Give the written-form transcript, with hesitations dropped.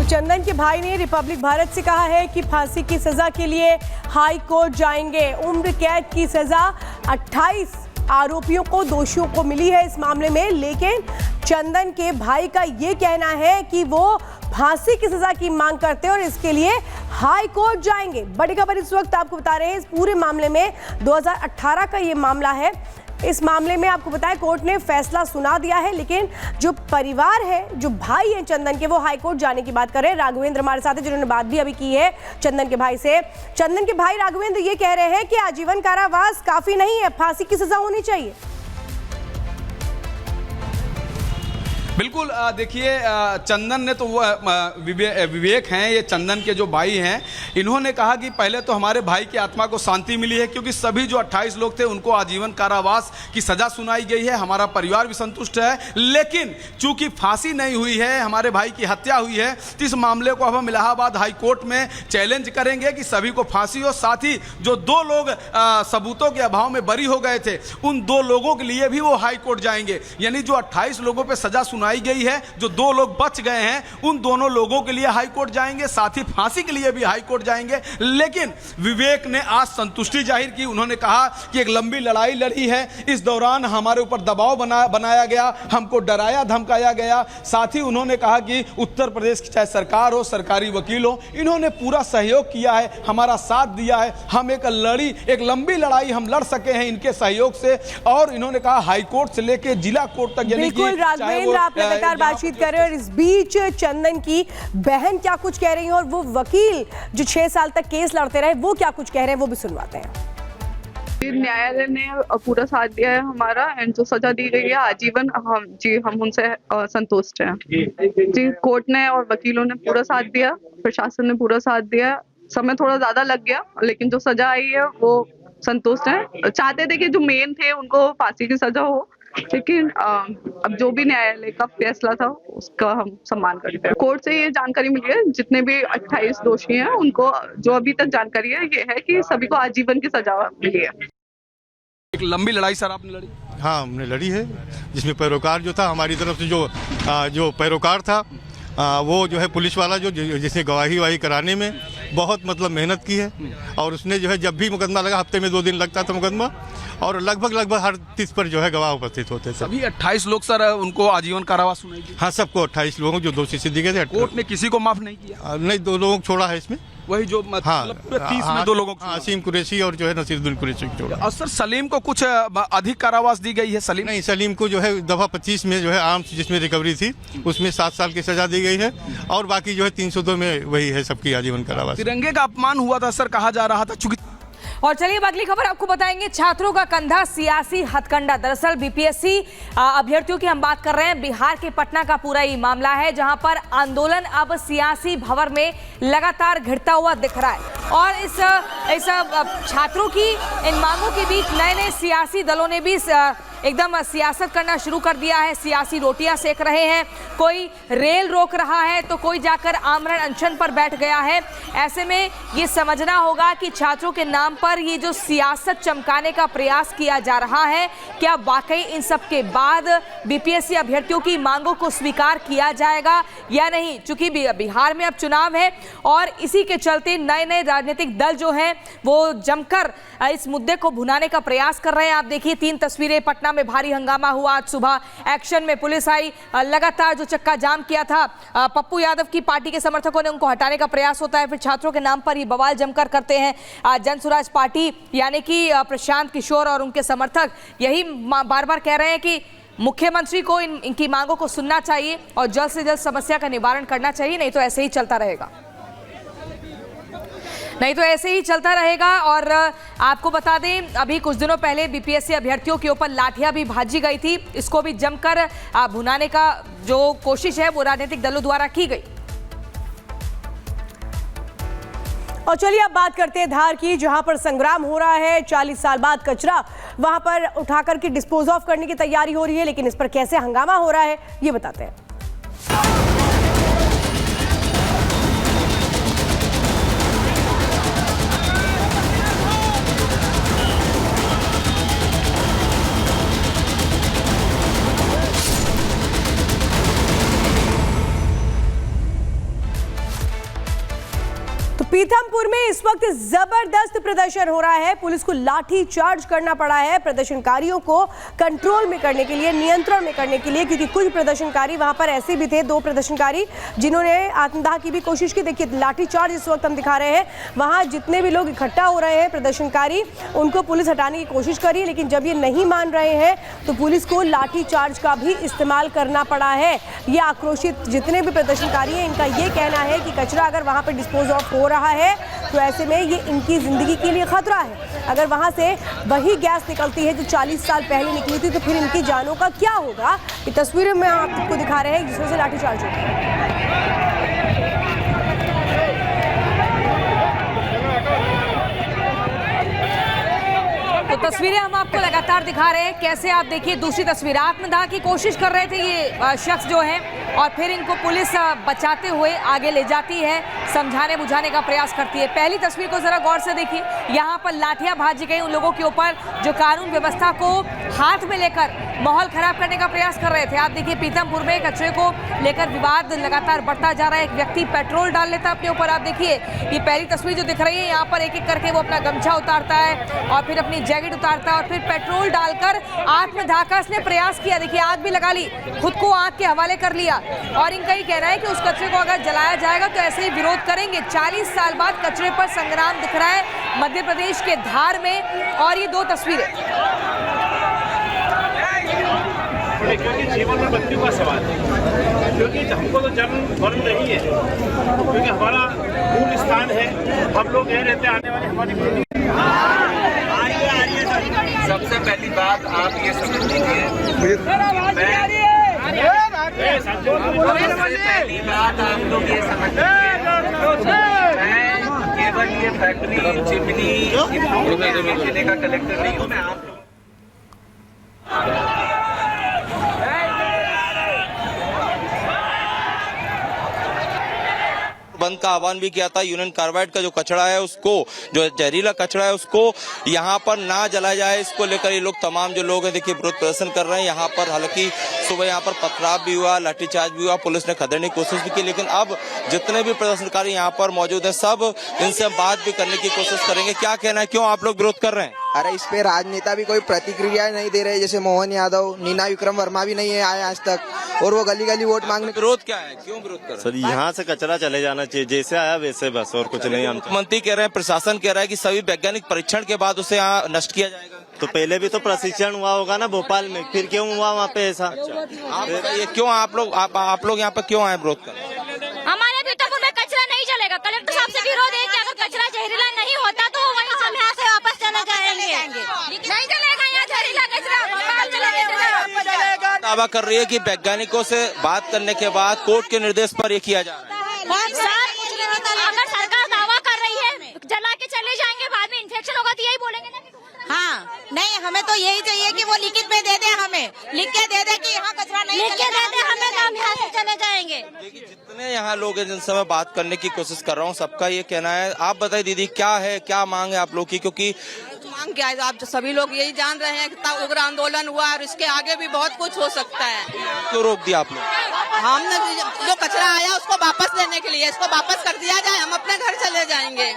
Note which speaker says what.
Speaker 1: चंदन के भाई ने रिपब्लिक भारत से कहा है कि फांसी की सजा के लिए हाई कोर्ट जाएंगे। उम्र कैद की सजा 28 आरोपियों को, दोषियों को मिली है इस मामले में, लेकिन चंदन के भाई का ये कहना है कि वो फांसी की सजा की मांग करते हैं और इसके लिए हाई कोर्ट जाएंगे। बड़ी खबर इस वक्त आपको बता रहे हैं, इस पूरे मामले में 2018 का ये मामला है। इस मामले में आपको बताया कोर्ट ने फैसला सुना दिया है, लेकिन जो परिवार है, जो भाई है चंदन के, वो हाई कोर्ट जाने की बात कर रहे हैं। राघवेंद्र हमारे साथ है, जिन्होंने बात भी अभी की है चंदन के भाई से। चंदन के भाई राघवेंद्र ये कह रहे हैं कि आजीवन कारावास काफी नहीं है, फांसी की सजा होनी चाहिए।
Speaker 2: बिल्कुल, देखिए चंदन ने तो विवेक हैं, ये चंदन के जो भाई हैं, इन्होंने कहा कि पहले तो हमारे भाई की आत्मा को शांति मिली है, क्योंकि सभी जो 28 लोग थे उनको आजीवन कारावास की सज़ा सुनाई गई है। हमारा परिवार भी संतुष्ट है, लेकिन चूंकि फांसी नहीं हुई है, हमारे भाई की हत्या हुई है, तो इस मामले को अब हम इलाहाबाद हाई कोर्ट में चैलेंज करेंगे कि सभी को फांसी हो। साथ ही जो 2 लोग सबूतों के अभाव में बरी हो गए थे, उन 2 लोगों के लिए भी वो हाई कोर्ट जाएंगे। यानी जो 28 लोगों पर सजा आई गई है, जो 2 लोग बच गए हैं, उन दोनों लोगों के लिए हाई कोर्ट जाएंगे, साथ ही फांसी के लिए भी हाई कोर्ट जाएंगे। लेकिन विवेक ने आज संतुष्टि जाहिर की। उन्होंने कहा कि एक लंबी लड़ाई लड़ी है, इस दौरान हमारे ऊपर दबाव बनाया गया, हमको डराया धमकाया गया। साथ ही उन्होंने कहा कि उत्तर प्रदेश की चाहे सरकार हो, सरकारी वकील हो, इन्होंने पूरा सहयोग किया है, हमारा साथ दिया है। हम एक लंबी लड़ाई हम लड़ सके हैं इनके सहयोग से। और इन्होंने कहा हाई कोर्ट से लेकर जिला कोर्ट तक, यानी कि
Speaker 1: लगातार बातचीत कर रहे हैं। और इस बीच चंदन की बहन क्या कुछ कह रही है और वो वकील जो 6 साल तक केस लड़ते रहे, वो क्या कुछ कह रहे हैं, वो भी सुनवाते हैं।
Speaker 3: न्यायालय ने पूरा साथ दिया है हमारा, एंड जो सजा दी गई है आजीवन, हम उनसे संतुष्ट हैं जी। कोर्ट ने और वकीलों ने पूरा साथ दिया, प्रशासन ने पूरा साथ दिया। समय थोड़ा ज्यादा लग गया, लेकिन जो सजा आई है वो संतुष्ट है। चाहते थे कि जो मेन थे उनको फांसी की सजा हो, लेकिन अब जो भी न्यायालय का फैसला था उसका हम सम्मान करते हैं। कोर्ट से ये जानकारी मिली है, जितने भी 28 दोषी हैं उनको, जो अभी तक जानकारी है ये है कि सभी को आजीवन की सजा मिली है।
Speaker 2: एक लंबी लड़ाई सर आपने लड़ी?
Speaker 4: हाँ, हमने लड़ी है, जिसमें पैरोकार जो था हमारी तरफ से, जो पैरोकार था वो जो है पुलिस वाला, जो जिसने गवाही कराने में बहुत मेहनत की है। और उसने जो है जब भी मुकदमा लगा, हफ्ते में 2 दिन लगता था मुकदमा, और लगभग हर 30 पर जो है गवाह उपस्थित होते थे।
Speaker 2: सभी 28 लोग सर उनको आजीवन कारावास सुनाई गई?
Speaker 4: हाँ, सबको 28 लोगों जो दोषी सिद्ध गए थे।
Speaker 2: कोर्ट ने किसी को माफ नहीं किया?
Speaker 4: नहीं, 2 लोगों को छोड़ा है इसमें।
Speaker 2: वही जो मतलब पूरे 30 में 2 लोगों को,
Speaker 4: आसिम कुरैशी और जो है नसीरुद्दीन कुरैशी को छोड़ा।
Speaker 2: और सर सलीम को कुछ अधिक कारावास दी गई है? सलीम
Speaker 4: नहीं, सलीम को जो है दफा 25 में जो है आर्म्स जिसमें रिकवरी थी उसमें 7 साल की सजा दी गई है, और बाकी जो है 302 में वही है सबकी आजीवन कारावास।
Speaker 2: तिरंगे का अपमान हुआ था सर, कहा जा रहा था। चूंकि
Speaker 5: और चलिए अगली खबर आपको बताएंगे, छात्रों का कंधा सियासी हथकंडा। दरअसल बीपीएससी अभ्यर्थियों की हम बात कर रहे हैं, बिहार के पटना का पूरा ये मामला है, जहां पर आंदोलन अब सियासी भंवर में लगातार घिरता हुआ दिख रहा है। और इस छात्रों की इन मांगों के बीच नए सियासी दलों ने भी एकदम सियासत करना शुरू कर दिया है, सियासी रोटियां सेक रहे हैं। कोई रेल रोक रहा है तो कोई जाकर आमरण अनशन पर बैठ गया है। ऐसे में ये समझना होगा कि छात्रों के नाम पर ये जो सियासत चमकाने का प्रयास किया जा रहा है, क्या वाकई इन सब के बाद बीपीएससी अभ्यर्थियों की मांगों को स्वीकार किया जाएगा या नहीं। चूंकि बिहार में अब चुनाव है और इसी के चलते नए राजनीतिक दल जो हैं वो जमकर इस मुद्दे को भुनाने का प्रयास कर रहे हैं। आप देखिए 3 तस्वीरें, पटना में भारी हंगामा हुआ, आज सुबह एक्शन में पुलिस आई, लगातार जो चक्का जाम किया था, पप्पू यादव की पार्टी के समर्थकों ने उनको हटाने का प्रयास होता है, फिर छात्रों के नाम पर ये बवाल जमकर करते हैं। जनसुराज पार्टी यानी कि प्रशांत किशोर और उनके समर्थक यही बार बार कह रहे हैं कि मुख्यमंत्री को इनकी मांगों को सुनना चाहिए और जल्द से जल्द समस्या का निवारण करना चाहिए, नहीं तो ऐसे ही चलता रहेगा। और आपको बता दें, अभी कुछ दिनों पहले बीपीएससी अभ्यर्थियों के ऊपर लाठियां भी भाजी गई थी, इसको भी जमकर भुनाने का जो कोशिश है वो राजनीतिक दलों द्वारा की गई।
Speaker 1: और चलिए अब बात करते हैं धार की, जहां पर संग्राम हो रहा है। 40 साल बाद कचरा वहां पर उठाकर के डिस्पोज ऑफ करने की तैयारी हो रही है, लेकिन इस पर कैसे हंगामा हो रहा है ये बताते हैं। पीथमपुर में इस वक्त जबरदस्त प्रदर्शन हो रहा है। पुलिस को लाठी चार्ज करना पड़ा है प्रदर्शनकारियों को कंट्रोल में करने के लिए, नियंत्रण में करने के लिए, क्योंकि कुछ प्रदर्शनकारी वहां पर ऐसे भी थे, 2 प्रदर्शनकारी जिन्होंने आत्मदाह की भी कोशिश की। देखिए लाठी चार्ज इस वक्त हम दिखा रहे हैं। वहां जितने भी लोग इकट्ठा हो रहे हैं प्रदर्शनकारी, उनको पुलिस हटाने की कोशिश कर रही है, लेकिन जब ये नहीं मान रहे हैं तो पुलिस को लाठी चार्ज का भी इस्तेमाल करना पड़ा है। ये आक्रोशित जितने भी प्रदर्शनकारी हैं, इनका ये कहना है कि कचरा अगर वहां पर डिस्पोज ऑफ हो रहा है तो ऐसे में ये इनकी जिंदगी के लिए खतरा है। अगर वहां से वही गैस निकलती है जो 40 साल पहले निकली थी तो फिर इनकी जानों का क्या होगा। ये तस्वीरें में आपको दिखा रहे हैं जिसमें से लाठीचार्ज होता है।
Speaker 5: तो तस्वीरें हम आपको लगातार दिखा रहे हैं। कैसे आप देखिए दूसरी तस्वीर, आत्मदाह की कोशिश कर रहे थे ये शख्स जो है, और फिर इनको पुलिस बचाते हुए आगे ले जाती है, समझाने बुझाने का प्रयास करती है। पहली तस्वीर को जरा गौर से देखिए, यहाँ पर लाठियां भाजी गई उन लोगों के ऊपर जो कानून व्यवस्था को हाथ में लेकर माहौल खराब करने का प्रयास कर रहे थे। आप देखिए पीथमपुर में कचरे को लेकर विवाद लगातार बढ़ता जा रहा है। एक व्यक्ति पेट्रोल डाल लेता है अपने ऊपर। आप देखिए ये पहली तस्वीर जो दिख रही है, यहाँ पर एक एक करके वो अपना गमछा उतारता है और फिर अपनी जैकेट उतारता है और फिर पेट्रोल डालकर आत्मदाह का इसने प्रयास किया। देखिए आग भी लगा ली, खुद को आग के हवाले कर लिया, और इनका ही कहना है कि उस कचरे को अगर जलाया जाएगा तो ऐसे ही विरोध करेंगे। 40 साल बाद कचरे पर संग्राम दिख रहा है मध्य प्रदेश के धार में। और ये 2 तस्वीरें,
Speaker 6: क्योंकि जीवन और मृत्यु का सवाल है, क्योंकि हमको तो जन्म मरण नहीं है, क्योंकि हमारा मूल स्थान है, हम लोग यहीं रहते, आने वाली हमारी पीढ़ी।
Speaker 7: सबसे पहली बात आप ये समझ लीजिए, पहली बात आप लोग ये समझ लीजिए, मैं केवल ये फैक्ट्री चिमनी जिले का कलेक्टर नहीं हूँ, मैं आप लोग
Speaker 8: बंद का आह्वान भी किया था। यूनियन कार्बाइड का जो कचरा है उसको, जो जहरीला कचरा है उसको यहाँ पर ना जलाया जाए, इसको लेकर ये लोग तमाम जो लोग हैं देखिए विरोध प्रदर्शन कर रहे हैं। यहाँ पर हालांकि सुबह यहाँ पर पथराव भी हुआ, लाठीचार्ज भी हुआ, पुलिस ने खदेड़ने की कोशिश भी की, लेकिन अब जितने भी प्रदर्शनकारी यहाँ पर मौजूद हैं सब इनसे बात भी करने की कोशिश करेंगे। क्या कहना है, क्यों आप लोग विरोध कर रहे हैं?
Speaker 9: अरे इस पे राजनेता भी कोई प्रतिक्रिया नहीं दे रहे, जैसे मोहन यादव, नीना विक्रम वर्मा भी नहीं है आए आज तक, और वो गली गली वोट मांगने।
Speaker 8: विरोध क्या है, क्यों विरोध कर रहे हैं?
Speaker 10: सर यहाँ से कचरा चले जाना चाहिए, जैसे आया वैसे, बस और कुछ नहीं। हम
Speaker 8: मंत्री कह रहे हैं, प्रशासन कह रहा है कि सभी वैज्ञानिक परीक्षण के बाद उसे यहाँ नष्ट किया जाएगा।
Speaker 10: तो पहले भी तो प्रशिक्षण हुआ होगा ना भोपाल में, फिर क्यों हुआ वहाँ पे ऐसा?
Speaker 8: ये क्यों आप लोग यहाँ पर क्यों आए विरोध कर?
Speaker 11: हमारे पीथमपुर में कचरा नहीं चलेगा। कलेक्टर साहब से विरोध है कि अगर कचरा जहरीला नहीं होता तो वहीं से यहाँ से वापस चले जाएंगे। नहीं चलेगा यहाँ जहरीला कचरा।
Speaker 8: दावा कर रही है कि वैज्ञानिकों से बात करने के बाद कोर्ट के निर्देश पर ये किया जा रहा है।
Speaker 11: अगर सरकार दावा कर रही है जला के चले जाएंगे, बाद में इन्फेक्शन होगा तो यही बोलेंगे ना।
Speaker 12: हाँ, नहीं हमें तो यही चाहिए कि वो लिखित में दे दे, हमें लिख के दे दे कि यहाँ कचरा नहीं
Speaker 11: लिख के दे दे हमें, तो हम यहाँ से चले जाएंगे।
Speaker 8: देखिए जितने यहाँ लोग हैं जिनसे मैं बात करने की कोशिश कर रहा हूँ, सबका ये कहना है। आप बताइए दीदी, क्या है, क्या मांग है आप लोग की? क्योंकि
Speaker 12: मांग क्या है, आप सभी लोग यही जान रहे हैं कि उग्र आंदोलन हुआ और इसके आगे भी बहुत कुछ हो सकता है।
Speaker 8: क्यों रोक दिया आप लोग?
Speaker 12: हमने जो कचरा आया उसको वापस लेने के लिए, इसको वापस कर दिया जाए, हम अपने घर चले जाएंगे।